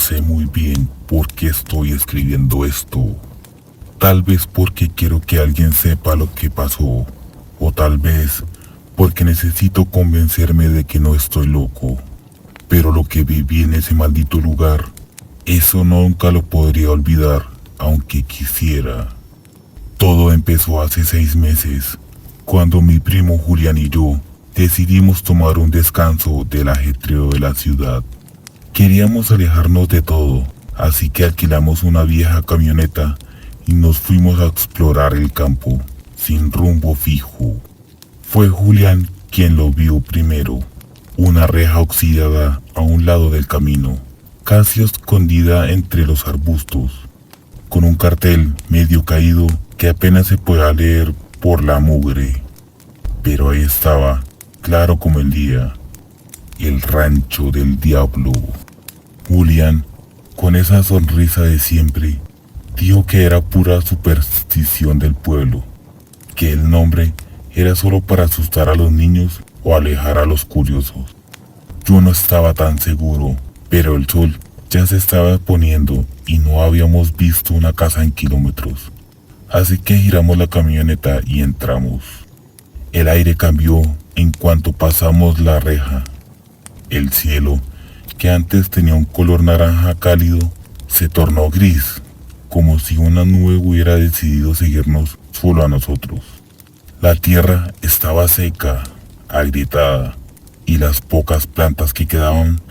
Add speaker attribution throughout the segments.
Speaker 1: sé muy bien por qué estoy escribiendo esto. Tal vez porque quiero que alguien sepa lo que pasó, o tal vez porque necesito convencerme de que no estoy loco. Pero lo que viví en ese maldito lugar, eso nunca lo podría olvidar, aunque quisiera. Todo empezó hace 6 meses, cuando mi primo Julián y yo decidimos tomar un descanso del ajetreo de la ciudad. Queríamos alejarnos de todo, así que alquilamos una vieja camioneta y nos fuimos a explorar el campo, sin rumbo fijo. Fue Julián quien lo vio primero, una reja oxidada a un lado del camino, casi escondida entre los arbustos, con un cartel medio caído que apenas se podía leer por la mugre. Pero ahí estaba, claro como el día, el rancho del diablo. Julián, con esa sonrisa de siempre, dijo que era pura superstición del pueblo, que el nombre era solo para asustar a los niños o alejar a los curiosos. Yo no estaba tan seguro, pero el sol ya se estaba poniendo y no habíamos visto una casa en kilómetros. Así que giramos la camioneta y entramos. El aire cambió en cuanto pasamos la reja. El cielo, que antes tenía un color naranja cálido, se tornó gris, como si una nube hubiera decidido seguirnos solo a nosotros. La tierra estaba seca, agrietada, y las pocas plantas que quedaban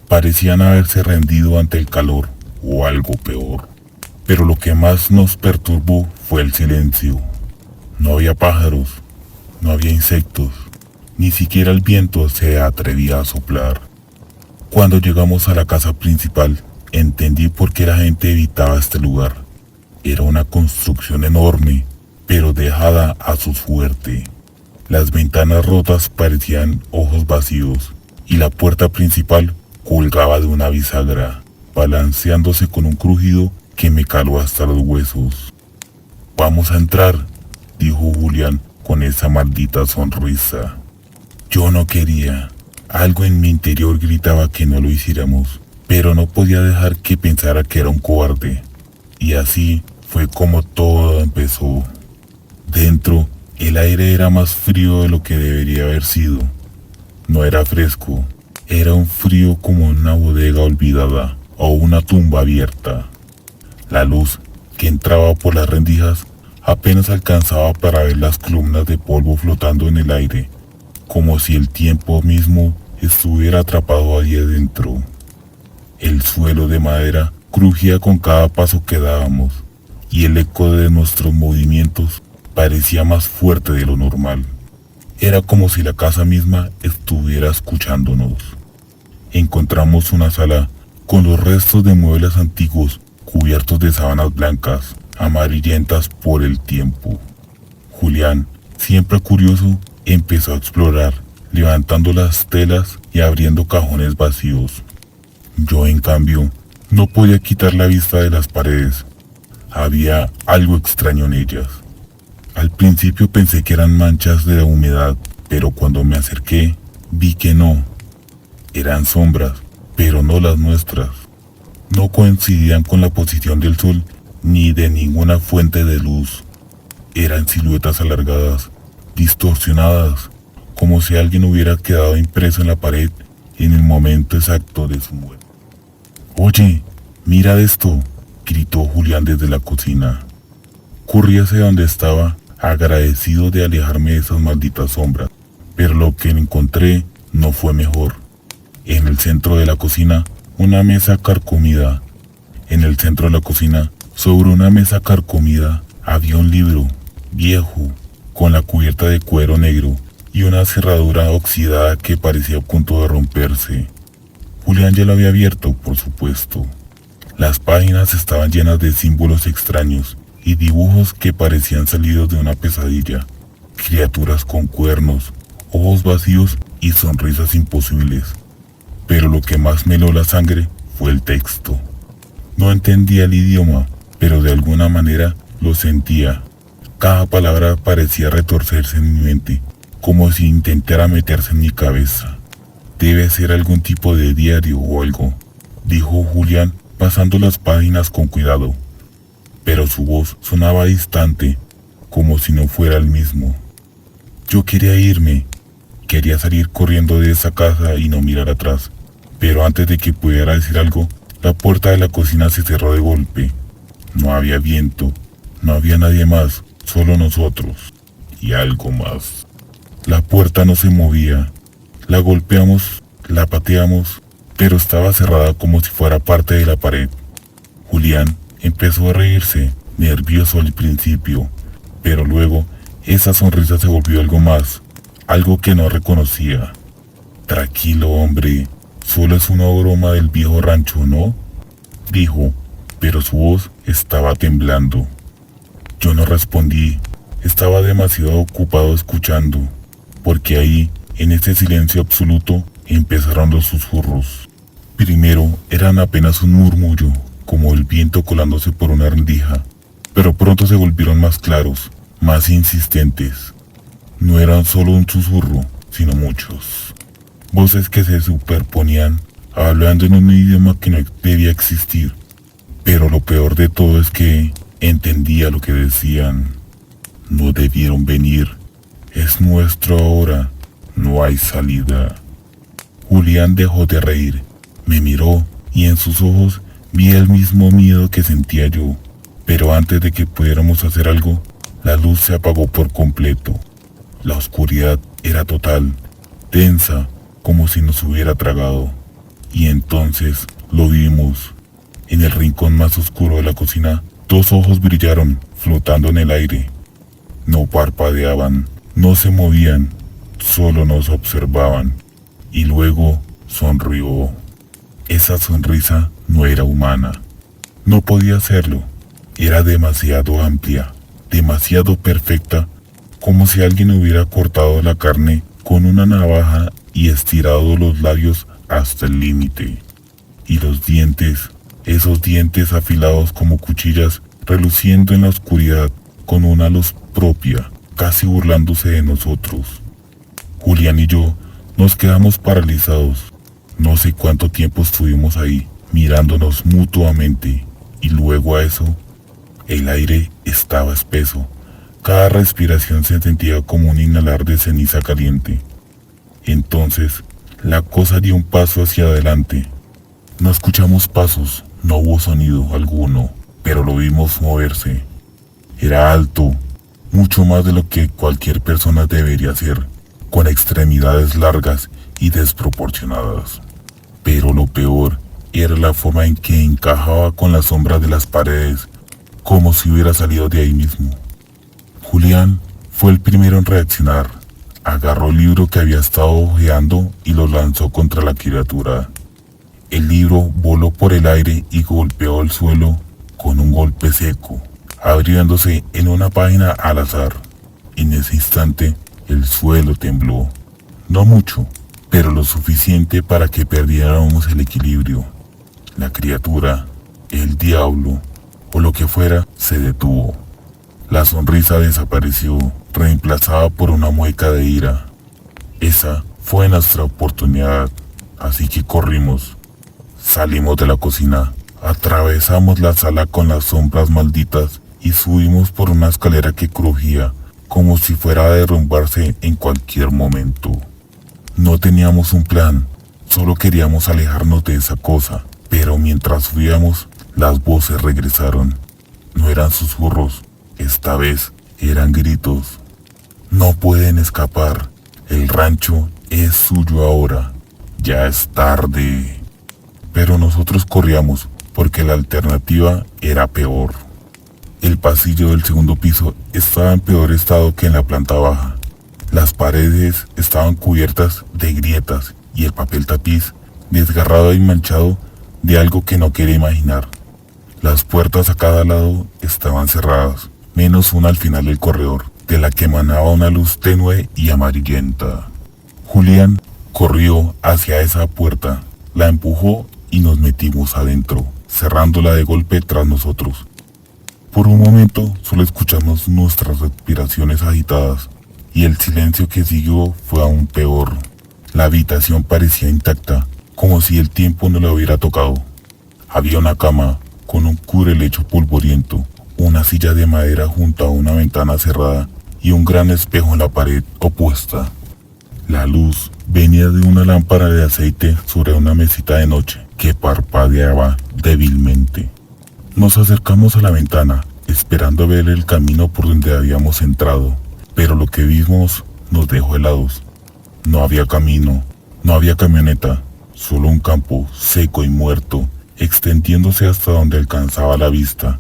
Speaker 1: parecían haberse rendido ante el calor o algo peor. Pero lo que más nos perturbó fue el silencio. No había pájaros, no había insectos, ni siquiera el viento se atrevía a soplar. Cuando llegamos a la casa principal, entendí por qué la gente evitaba este lugar. Era una construcción enorme, pero dejada a su suerte. Las ventanas rotas parecían ojos vacíos, y la puerta principal colgaba de una bisagra, balanceándose con un crujido que me caló hasta los huesos. «Vamos a entrar», dijo Julián con esa maldita sonrisa. Yo no quería. Algo en mi interior gritaba que no lo hiciéramos, pero no podía dejar que pensara que era un cobarde. Y así fue como todo empezó. Dentro, el aire era más frío de lo que debería haber sido. No era fresco, era un frío como una bodega olvidada o una tumba abierta. La luz que entraba por las rendijas apenas alcanzaba para ver las columnas de polvo flotando en el aire, como si el tiempo mismo estuviera atrapado ahí adentro. El suelo de madera crujía con cada paso que dábamos, y el eco de nuestros movimientos parecía más fuerte de lo normal. Era como si la casa misma estuviera escuchándonos. Encontramos una sala con los restos de muebles antiguos cubiertos de sábanas blancas, amarillentas por el tiempo. Julián, siempre curioso, empezó a explorar, levantando las telas y abriendo cajones vacíos. Yo, en cambio, no podía quitar la vista de las paredes. Había algo extraño en ellas. Al principio pensé que eran manchas de la humedad, pero cuando me acerqué, vi que no. Eran sombras, pero no las nuestras. No coincidían con la posición del sol ni de ninguna fuente de luz. Eran siluetas alargadas, distorsionadas, como si alguien hubiera quedado impreso en la pared en el momento exacto de su muerte. «Oye, mira esto», gritó Julián desde la cocina. Corrí hacia donde estaba, agradecido de alejarme de esas malditas sombras, pero lo que encontré no fue mejor. En el centro de la cocina, una mesa carcomida. En el centro de la cocina, sobre una mesa carcomida, había un libro, viejo, con la cubierta de cuero negro y una cerradura oxidada que parecía a punto de romperse. Julián ya lo había abierto, por supuesto. Las páginas estaban llenas de símbolos extraños y dibujos que parecían salidos de una pesadilla. Criaturas con cuernos, ojos vacíos y sonrisas imposibles. Pero lo que más me heló la sangre fue el texto. No entendía el idioma, pero de alguna manera lo sentía. Cada palabra parecía retorcerse en mi mente, como si intentara meterse en mi cabeza. «Debe ser algún tipo de diario o algo», dijo Julián pasando las páginas con cuidado, pero su voz sonaba distante, como si no fuera el mismo. Yo quería irme, quería salir corriendo de esa casa y no mirar atrás, pero antes de que pudiera decir algo, la puerta de la cocina se cerró de golpe. No había viento, no había nadie más, solo nosotros y algo más. La puerta no se movía, la golpeamos, la pateamos, pero estaba cerrada como si fuera parte de la pared. Julián empezó a reírse, nervioso al principio, pero luego esa sonrisa se volvió algo más, algo que no reconocía. Tranquilo, hombre, solo es una broma del viejo rancho, ¿no?, dijo, pero su voz estaba temblando. Yo no respondí, estaba demasiado ocupado escuchando, porque ahí, en ese silencio absoluto, empezaron los susurros. Primero eran apenas un murmullo, como el viento colándose por una rendija, pero pronto se volvieron más claros, más insistentes. No eran solo un susurro, sino muchos. Voces que se superponían, hablando en un idioma que no debía existir. Pero lo peor de todo es que entendía lo que decían. No debieron venir. Es nuestro ahora. No hay salida. Julián dejó de reír. Me miró y en sus ojos vi el mismo miedo que sentía yo. Pero antes de que pudiéramos hacer algo, la luz se apagó por completo. La oscuridad era total, densa, como si nos hubiera tragado. Y entonces lo vimos. En el rincón más oscuro de la cocina, dos ojos brillaron, flotando en el aire. No parpadeaban, no se movían, solo nos observaban. Y luego sonrió. Esa sonrisa no era humana. No podía serlo. Era demasiado amplia, demasiado perfecta, como si alguien hubiera cortado la carne con una navaja y estirado los labios hasta el límite. Y los dientes, esos dientes afilados como cuchillas, reluciendo en la oscuridad con una luz propia, casi burlándose de nosotros. Julián y yo nos quedamos paralizados. No sé cuánto tiempo estuvimos ahí, mirándonos mutuamente, y luego a eso, el aire estaba espeso. Cada respiración se sentía como un inhalar de ceniza caliente. Entonces, la cosa dio un paso hacia adelante. No escuchamos pasos, no hubo sonido alguno, pero lo vimos moverse. Era alto, mucho más de lo que cualquier persona debería ser, con extremidades largas y desproporcionadas. Pero lo peor era la forma en que encajaba con las sombras de las paredes, como si hubiera salido de ahí mismo. Julián fue el primero en reaccionar. Agarró el libro que había estado hojeando y lo lanzó contra la criatura. El libro voló por el aire y golpeó el suelo con un golpe seco, abriéndose en una página al azar. En ese instante, el suelo tembló. No mucho, pero lo suficiente para que perdiéramos el equilibrio. La criatura, el diablo, o lo que fuera, se detuvo. La sonrisa desapareció, reemplazada por una mueca de ira. Esa fue nuestra oportunidad, así que corrimos. Salimos de la cocina, atravesamos la sala con las sombras malditas y subimos por una escalera que crujía, como si fuera a derrumbarse en cualquier momento. No teníamos un plan, solo queríamos alejarnos de esa cosa, pero mientras subíamos, las voces regresaron. No eran susurros, esta vez eran gritos. No pueden escapar, el rancho es suyo ahora, ya es tarde. Pero nosotros corríamos, porque la alternativa era peor. El pasillo del segundo piso estaba en peor estado que en la planta baja. Las paredes estaban cubiertas de grietas y el papel tapiz desgarrado y manchado de algo que no quería imaginar. Las puertas a cada lado estaban cerradas, menos una al final del corredor, de la que emanaba una luz tenue y amarillenta. Julián corrió hacia esa puerta, la empujó y nos metimos adentro, cerrándola de golpe tras nosotros. Por un momento solo escuchamos nuestras respiraciones agitadas, y el silencio que siguió fue aún peor. La habitación parecía intacta, como si el tiempo no la hubiera tocado. Había una cama con un cubrelecho polvoriento, una silla de madera junto a una ventana cerrada y un gran espejo en la pared opuesta. La luz venía de una lámpara de aceite sobre una mesita de noche que parpadeaba débilmente. Nos acercamos a la ventana, esperando ver el camino por donde habíamos entrado, pero lo que vimos nos dejó helados. No había camino, no había camioneta, solo un campo seco y muerto, extendiéndose hasta donde alcanzaba la vista.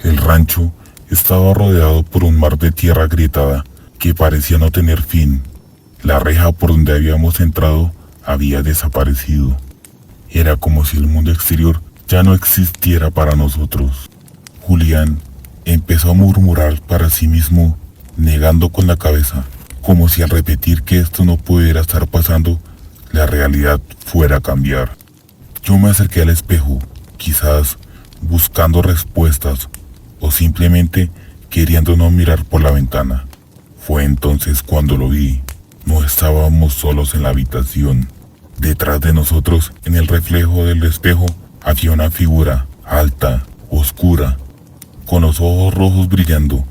Speaker 1: El rancho estaba rodeado por un mar de tierra agrietada que parecía no tener fin. La reja por donde habíamos entrado había desaparecido. Era como si el mundo exterior ya no existiera para nosotros. Julián empezó a murmurar para sí mismo, negando con la cabeza, como si al repetir que esto no pudiera estar pasando, la realidad fuera a cambiar. Yo me acerqué al espejo, quizás buscando respuestas o simplemente queriendo no mirar por la ventana. Fue entonces cuando lo vi. No estábamos solos en la habitación. Detrás de nosotros, en el reflejo del espejo, había una figura alta, oscura, con los ojos rojos brillando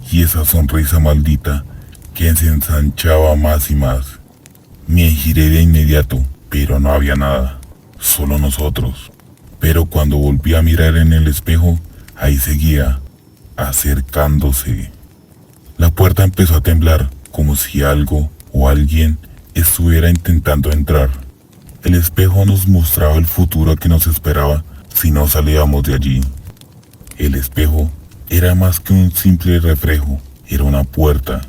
Speaker 1: y esa sonrisa maldita que se ensanchaba más y más. Me giré de inmediato, pero no había nada, solo nosotros. Pero cuando volví a mirar en el espejo, ahí seguía, acercándose. La puerta empezó a temblar, como si algo o alguien estuviera intentando entrar. El espejo nos mostraba el futuro que nos esperaba si no salíamos de allí. El espejo era más que un simple reflejo, era una puerta.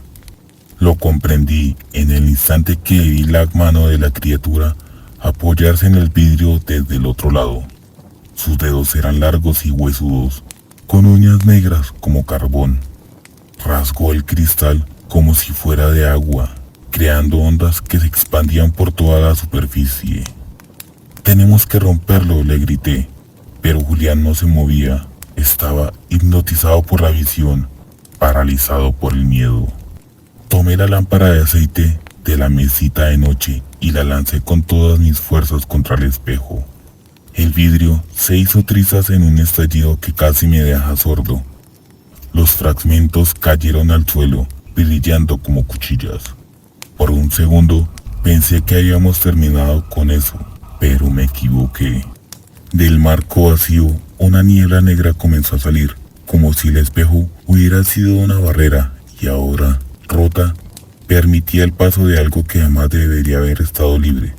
Speaker 1: Lo comprendí en el instante que vi la mano de la criatura apoyarse en el vidrio desde el otro lado. Sus dedos eran largos y huesudos, con uñas negras como carbón. Rasgó el cristal como si fuera de agua, creando ondas que se expandían por toda la superficie. «Tenemos que romperlo», le grité, pero Julián no se movía. Estaba hipnotizado por la visión, paralizado por el miedo. Tomé la lámpara de aceite de la mesita de noche y la lancé con todas mis fuerzas contra el espejo. El vidrio se hizo trizas en un estallido que casi me deja sordo. Los fragmentos cayeron al suelo, brillando como cuchillas. Por un segundo pensé que habíamos terminado con eso, pero me equivoqué. Del marco vacío, una niebla negra comenzó a salir, como si el espejo hubiera sido una barrera y ahora, rota, permitía el paso de algo que jamás debería haber estado libre.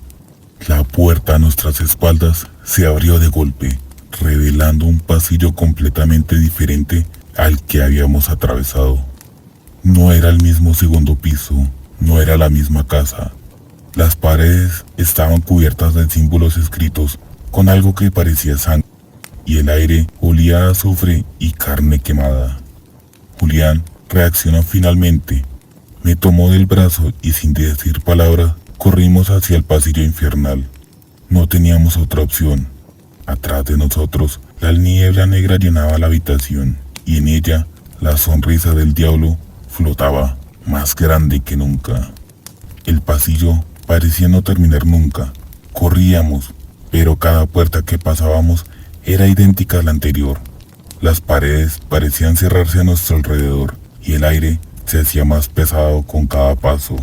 Speaker 1: La puerta a nuestras espaldas se abrió de golpe, revelando un pasillo completamente diferente al que habíamos atravesado. No era el mismo segundo piso, no era la misma casa. Las paredes estaban cubiertas de símbolos escritos con algo que parecía sangre, y el aire olía a azufre y carne quemada. Julián reaccionó finalmente. Me tomó del brazo y sin decir palabra, corrimos hacia el pasillo infernal. No teníamos otra opción. Atrás de nosotros, la niebla negra llenaba la habitación, y en ella, la sonrisa del diablo flotaba, más grande que nunca. El pasillo parecía no terminar nunca. Corríamos, pero cada puerta que pasábamos era idéntica a la anterior. Las paredes parecían cerrarse a nuestro alrededor, y el aire se hacía más pesado con cada paso.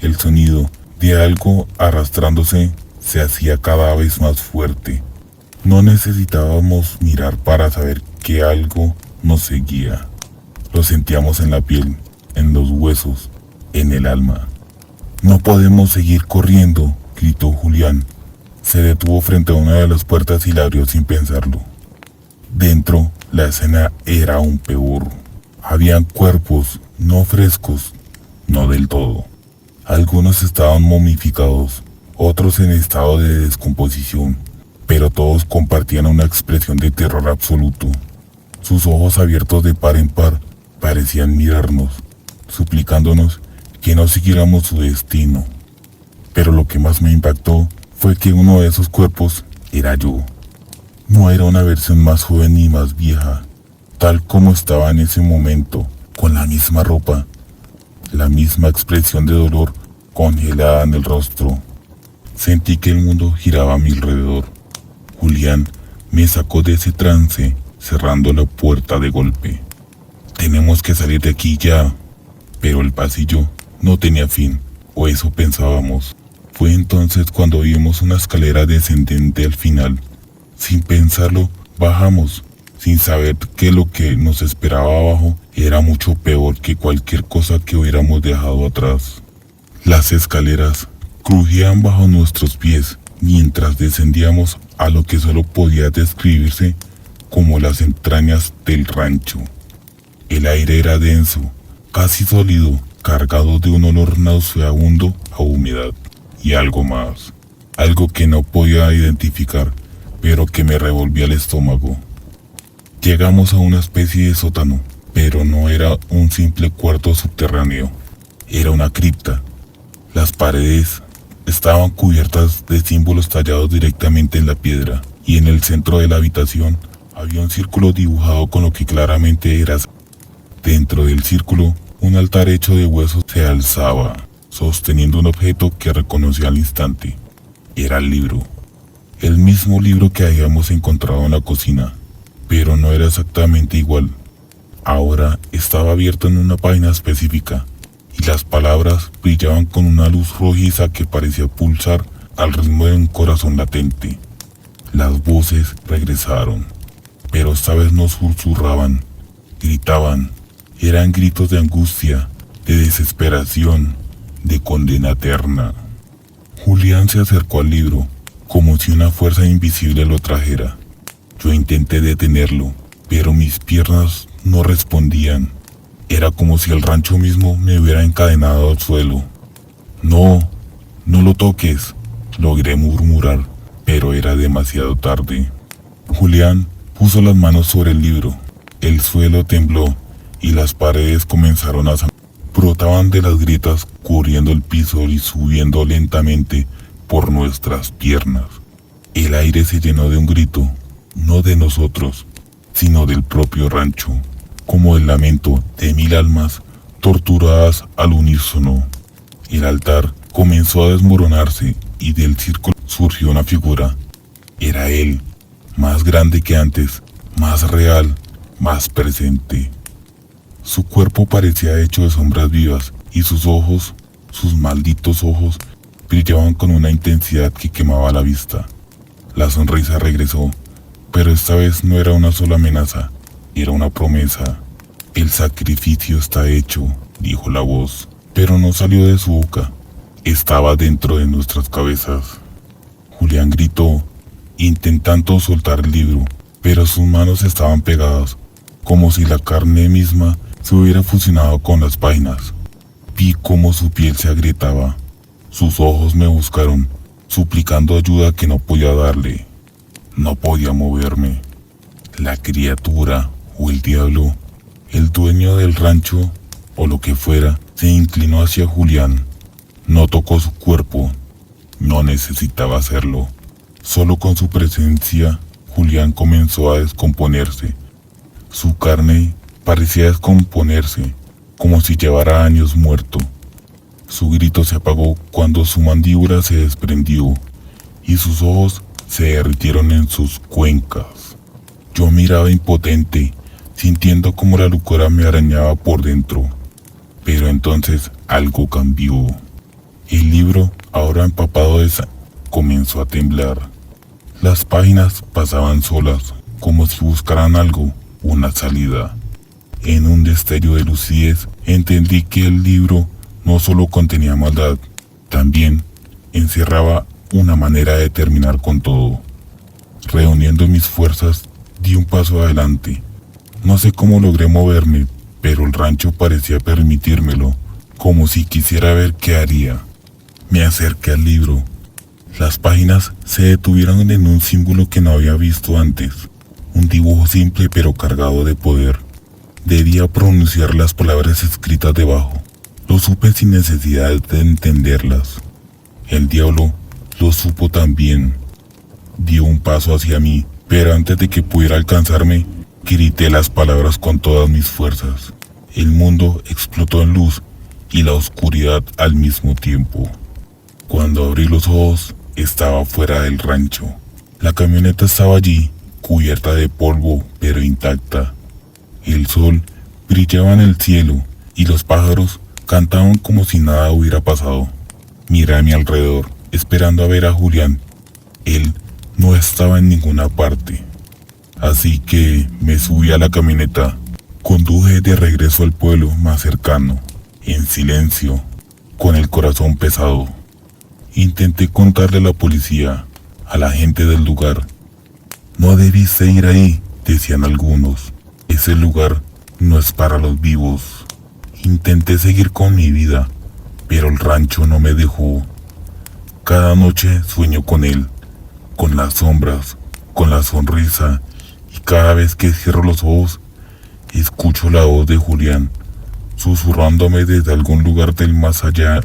Speaker 1: El sonido de algo arrastrándose se hacía cada vez más fuerte. No necesitábamos mirar para saber que algo nos seguía. Lo sentíamos en la piel, en los huesos, en el alma. «No podemos seguir corriendo», gritó Julián. Se detuvo frente a una de las puertas y la abrió sin pensarlo. Dentro, la escena era aún peor. Habían cuerpos, no frescos, no del todo. Algunos estaban momificados, otros en estado de descomposición, pero todos compartían una expresión de terror absoluto. Sus ojos abiertos de par en par parecían mirarnos, suplicándonos que no siguiéramos su destino. Pero lo que más me impactó fue que uno de esos cuerpos era yo. No era una versión más joven ni más vieja, tal como estaba en ese momento, con la misma ropa, la misma expresión de dolor congelada en el rostro. Sentí que el mundo giraba a mi alrededor. Julián me sacó de ese trance, cerrando la puerta de golpe. Tenemos que salir de aquí ya. Pero el pasillo no tenía fin, o eso pensábamos. Fue entonces cuando vimos una escalera descendente al final. Sin pensarlo, bajamos, sin saber que lo que nos esperaba abajo era mucho peor que cualquier cosa que hubiéramos dejado atrás. Las escaleras crujían bajo nuestros pies mientras descendíamos a lo que solo podía describirse como las entrañas del rancho. El aire era denso, casi sólido, cargado de un olor nauseabundo a humedad y algo más, algo que no podía identificar, pero que me revolvía el estómago. Llegamos a una especie de sótano, pero no era un simple cuarto subterráneo, era una cripta. Las paredes estaban cubiertas de símbolos tallados directamente en la piedra, y en el centro de la habitación había un círculo dibujado con lo que claramente era. Dentro del círculo, un altar hecho de huesos se alzaba, sosteniendo un objeto que reconocí al instante. Era el libro. El mismo libro que habíamos encontrado en la cocina, pero no era exactamente igual. Ahora estaba abierto en una página específica, y las palabras brillaban con una luz rojiza que parecía pulsar al ritmo de un corazón latente. Las voces regresaron, pero esta vez no susurraban, gritaban. Eran gritos de angustia, de desesperación, de condena eterna. Julián se acercó al libro, como si una fuerza invisible lo trajera. Yo intenté detenerlo, pero mis piernas no respondían. Era como si el rancho mismo me hubiera encadenado al suelo. No, no lo toques, logré murmurar, pero era demasiado tarde. Julián puso las manos sobre el libro. El suelo tembló y las paredes comenzaron a sangrar. Brotaban de las grietas cubriendo el piso y subiendo lentamente por nuestras piernas. El aire se llenó de un grito, no de nosotros, sino del propio rancho, como el lamento de 1000 almas torturadas al unísono. El altar comenzó a desmoronarse y del círculo surgió una figura. Era él, más grande que antes, más real, más presente. Su cuerpo parecía hecho de sombras vivas y sus ojos, sus malditos ojos, brillaban con una intensidad que quemaba la vista. La sonrisa regresó, pero esta vez no era una sola amenaza, era una promesa. El sacrificio está hecho, dijo la voz, pero no salió de su boca, estaba dentro de nuestras cabezas. Julián gritó, intentando soltar el libro, pero sus manos estaban pegadas, como si la carne misma se hubiera fusionado con las páginas. Vi cómo su piel se agrietaba. Sus ojos me buscaron, suplicando ayuda que no podía darle. No podía moverme. La criatura, o el diablo, el dueño del rancho, o lo que fuera, se inclinó hacia Julián. No tocó su cuerpo. No necesitaba hacerlo. Solo con su presencia, Julián comenzó a descomponerse. Su carne parecía descomponerse, como si llevara años muerto. Su grito se apagó cuando su mandíbula se desprendió y sus ojos se derritieron en sus cuencas. Yo miraba impotente, sintiendo como la locura me arañaba por dentro. Pero entonces algo cambió. El libro, ahora empapado de sangre, comenzó a temblar. Las páginas pasaban solas, como si buscaran algo, una salida. En un destello de lucidez entendí que el libro no solo contenía maldad, también encerraba una manera de terminar con todo. Reuniendo mis fuerzas, di un paso adelante. No sé cómo logré moverme, pero el rancho parecía permitírmelo, como si quisiera ver qué haría. Me acerqué al libro. Las páginas se detuvieron en un símbolo que no había visto antes, un dibujo simple pero cargado de poder. Debía pronunciar las palabras escritas debajo. Lo supe sin necesidad de entenderlas. El diablo lo supo también. Dio un paso hacia mí, pero antes de que pudiera alcanzarme, grité las palabras con todas mis fuerzas. El mundo explotó en luz y la oscuridad al mismo tiempo. Cuando abrí los ojos, estaba fuera del rancho. La camioneta estaba allí, cubierta de polvo pero intacta. El sol brillaba en el cielo y los pájaros cantaban como si nada hubiera pasado. Miré a mi alrededor, esperando a ver a Julián. Él no estaba en ninguna parte. Así que me subí a la camioneta. Conduje de regreso al pueblo más cercano, en silencio, con el corazón pesado. Intenté contarle a la policía, a la gente del lugar. No debiste ir ahí, decían algunos. Ese lugar no es para los vivos. Intenté seguir con mi vida, pero el rancho no me dejó. Cada noche sueño con él, con las sombras, con la sonrisa, y cada vez que cierro los ojos, escucho la voz de Julián, susurrándome desde algún lugar del más allá.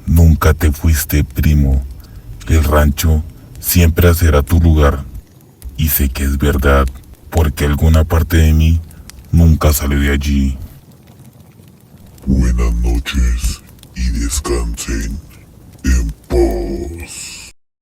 Speaker 1: Nunca te fuiste, primo. El rancho siempre será tu lugar. Y sé que es verdad, porque alguna parte de mí nunca salió de allí.
Speaker 2: Buenas noches y descansen en